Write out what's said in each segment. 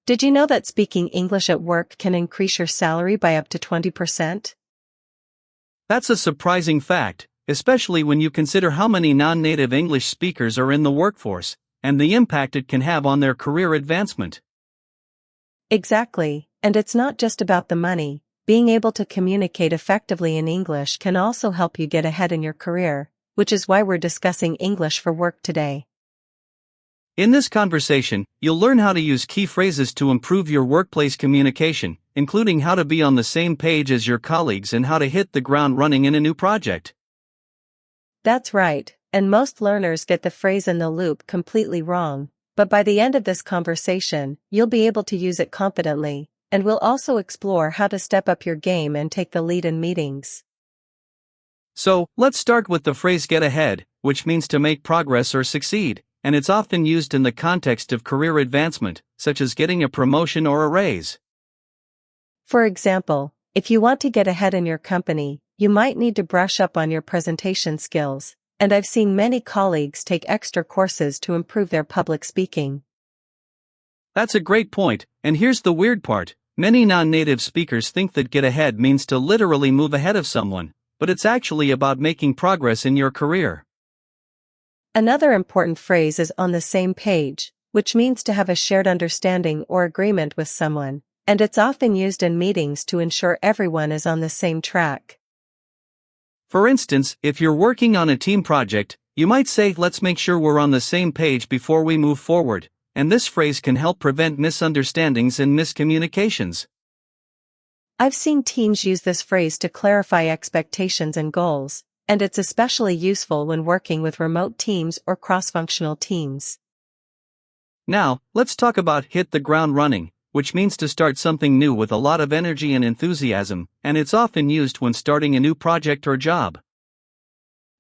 Did you know that speaking English at work can increase your salary by up to 20%? That's a surprising fact, especially when you consider how many non-native English speakers are in the workforce, and the impact it can have on their career advancement. Exactly, and it's not just about the money. Being able to communicate effectively in English can also help you get ahead in your career, which is why we're discussing English for work today. In this conversation, you'll learn how to use key phrases to improve your workplace communication, including how to be on the same page as your colleagues and how to hit the ground running in a new project. That's right, and most learners get the phrase in the loop completely wrong, but by the end of this conversation, you'll be able to use it confidently, and we'll also explore how to step up your game and take the lead in meetings. So, let's start with the phrase get ahead, which means to make progress or succeed, and it's often used in the context of career advancement, such as getting a promotion or a raise. For example, if you want to get ahead in your company, you might need to brush up on your presentation skills, and I've seen many colleagues take extra courses to improve their public speaking. That's a great point, and here's the weird part. Many non-native speakers think that get ahead means to literally move ahead of someone, but it's actually about making progress in your career. Another important phrase is on the same page, which means to have a shared understanding or agreement with someone, and it's often used in meetings to ensure everyone is on the same track. For instance, if you're working on a team project, you might say, let's make sure we're on the same page before we move forward, and this phrase can help prevent misunderstandings and miscommunications. I've seen teams use this phrase to clarify expectations and goals, and it's especially useful when working with remote teams or cross-functional teams. Now, let's talk about hit the ground running, which means to start something new with a lot of energy and enthusiasm, and it's often used when starting a new project or job.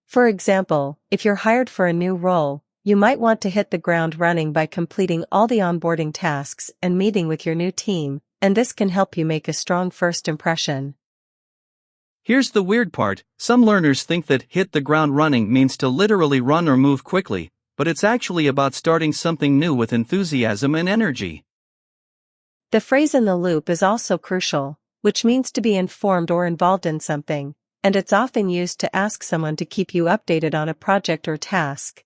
For example, if you're hired for a new role, you might want to hit the ground running by completing all the onboarding tasks and meeting with your new team, and this can help you make a strong first impression. Here's the weird part, some learners think that hit the ground running means to literally run or move quickly, but it's actually about starting something new with enthusiasm and energy. The phrase in the loop is also crucial, which means to be informed or involved in something, and it's often used to ask someone to keep you updated on a project or task.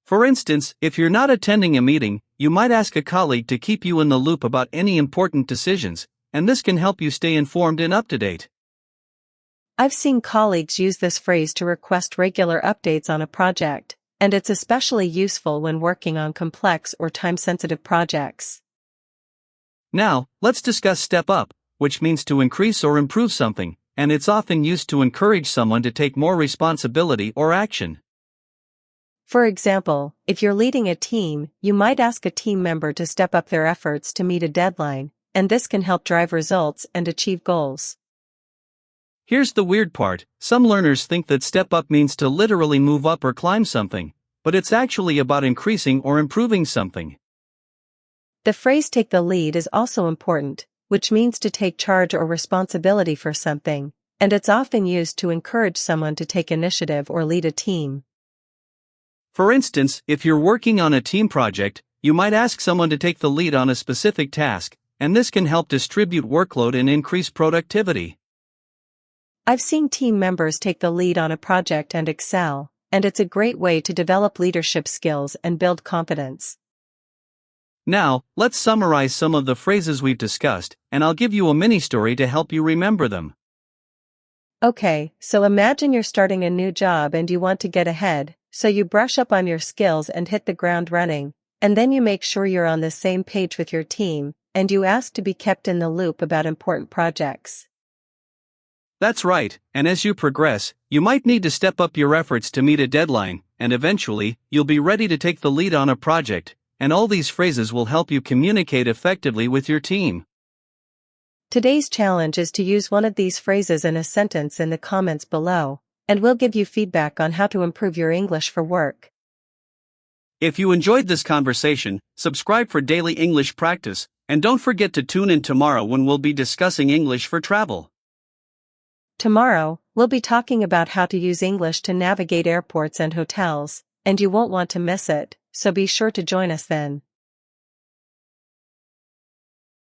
For instance, if you're not attending a meeting, you might ask a colleague to keep you in the loop about any important decisions, and this can help you stay informed and up to date. I've seen colleagues use this phrase to request regular updates on a project, and it's especially useful when working on complex or time-sensitive projects. Now, let's discuss step up, which means to increase or improve something, and it's often used to encourage someone to take more responsibility or action. For example, if you're leading a team, you might ask a team member to step up their efforts to meet a deadline, and this can help drive results and achieve goals. Here's the weird part, some learners think that step up means to literally move up or climb something, but it's actually about increasing or improving something. The phrase take the lead is also important, which means to take charge or responsibility for something, and it's often used to encourage someone to take initiative or lead a team. For instance, if you're working on a team project, you might ask someone to take the lead on a specific task, and this can help distribute workload and increase productivity. I've seen team members take the lead on a project and excel, and it's a great way to develop leadership skills and build confidence. Now, let's summarize some of the phrases we've discussed, and I'll give you a mini story to help you remember them. Okay, so imagine you're starting a new job and you want to get ahead, so you brush up on your skills and hit the ground running, and then you make sure you're on the same page with your team, and you ask to be kept in the loop about important projects. That's right, and as you progress, you might need to step up your efforts to meet a deadline, and eventually, you'll be ready to take the lead on a project, and all these phrases will help you communicate effectively with your team. Today's challenge is to use one of these phrases in a sentence in the comments below, and we'll give you feedback on how to improve your English for work. If you enjoyed this conversation, subscribe for daily English practice, and don't forget to tune in tomorrow when we'll be discussing English for travel. Tomorrow, we'll be talking about how to use English to navigate airports and hotels, and you won't want to miss it, so be sure to join us then.